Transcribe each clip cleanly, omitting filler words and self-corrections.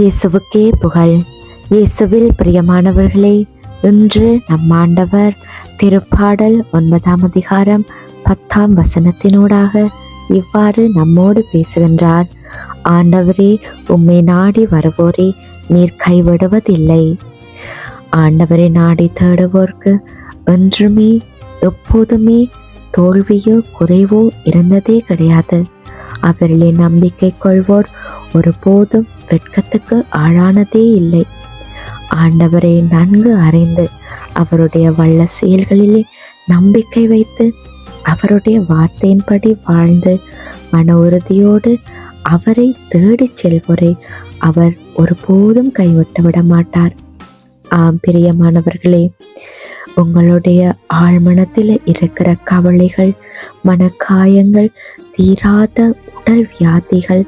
இயேசுவுக்கே புகழ். இயேசுவில் பிரியமானவர்களே, இன்று நம் ஆண்டவர் திருப்பாடல் 9ஆம் அதிகாரம் 10ஆம் வசனத்தினூடாக இவ்வாறு நம்மோடு பேசுகின்றார். ஆண்டவரே, உம்மை நாடி வருவோரே நீர் கைவிடுவதில்லை. ஆண்டவரை நாடி தேடுவோர்க்கு என்றுமே எப்போதுமே தோல்வியோ குறைவோ இருந்ததே கிடையாது. அவரிலே நம்பிக்கை கொள்வோர் ஒருபோதும் வெட்கத்துக்கு ஆளானதே இல்லை. ஆண்டவரை நன்கு அறிந்து அவருடைய வல்ல செயல்களிலே நம்பிக்கை வைத்து அவருடைய வார்த்தையின்படி வாழ்ந்து மன உறுதியோடு அவரை தேடிச் செல்வோரை அவர் ஒருபோதும் கைவிட்டு விட மாட்டார். ஆம் பிரியமானவர்களே, உங்களுடைய ஆழ்மனத்தில் இருக்கிற கவலைகள், மனக்காயங்கள், தீராத உடல் வியாதிகள்,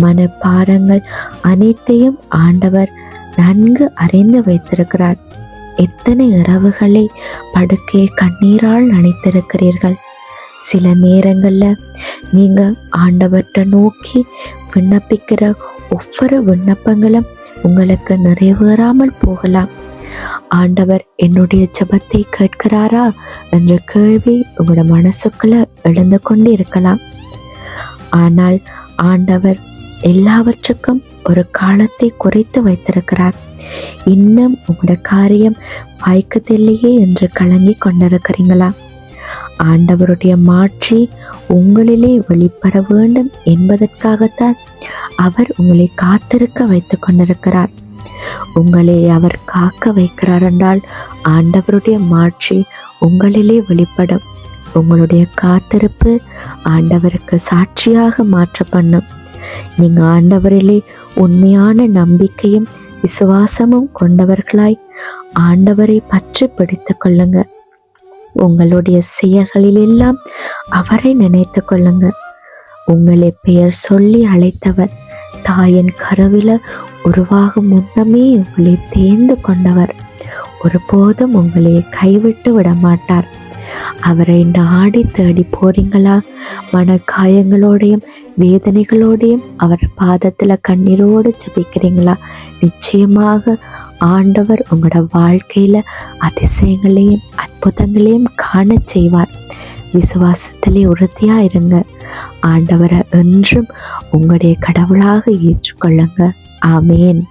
மனப்பாரங்கள் அனைத்தையும் ஆண்டவர் நன்கு அறிந்து வைத்திருக்கிறார். எத்தனை இரவுகளை படுக்கை கண்ணீரால் நனைத்திருக்கிறீர்கள். சில நேரங்கள்ல நீங்க ஆண்டவர்கிட்ட நோக்கி விண்ணப்பிக்கிற ஒவ்வொரு விண்ணப்பங்களும் உங்களுக்கு நிறைவேறாமல் போகலாம். ஆண்டவர் என்னுடைய ஜெபத்தை கேட்கிறாரா என்ற கேள்வி உங்களோட மனசுக்குள்ள எழுந்து கொண்டு இருக்கலாம். ஆனால் ஆண்டவர் எல்லாவற்றுக்கும் ஒரு காலத்தை குறைத்து வைத்திருக்கிறார். இன்னும் உங்களோட காரியம் வாய்க்கத்தில்லையே என்று கலங்கி கொண்டிருக்கிறீங்களா? ஆண்டவருடைய மாட்சி உங்களிலே வெளிப்பட வேண்டும் என்பதற்காகத்தான் அவர் உங்களை காத்திருக்க வைத்து கொண்டிருக்கிறார். உங்களை அவர் காக்க வைக்கிறார் என்றால் ஆண்டவருடைய மாட்சி உங்களிலே வெளிப்படும். உங்களுடைய காத்திருப்பு ஆண்டவருக்கு சாட்சியாக மாற்ற பண்ணும். நீங்க ஆண்டவரிலே உண்மையான நம்பிக்கையும் விசுவாசமும் கொண்டவர்களாய் ஆண்டவரை பற்றி பிடித்து கொள்ளுங்க. உங்களுடைய செயல்களிலெல்லாம் அவரை நினைத்து கொள்ளுங்க. உங்களை பெயர் சொல்லி அழைத்தவர், தாயின் கருவில உருவாகும் முன்னமே உங்களை தேர்ந்து கொண்டவர் ஒருபோதும் உங்களை கைவிட்டு விட மாட்டார். அவரை நாடி தேடி போறீங்களா? மனக்காயங்களோடையும் வேதனைகளோடையும் அவர் பாதத்துல கண்ணீரோடு ஜெபிக்கிறீங்களா? நிச்சயமாக ஆண்டவர் உங்களோட வாழ்க்கையில அதிசயங்களையும் அற்புதங்களையும் காண செய்வார். விசுவாசத்திலே உறுதியா இருங்க. ஆண்டவரை என்றும் உங்களுடைய கடவுளாக ஏற்றுக்கொள்ளுங்க. ஆமேன்.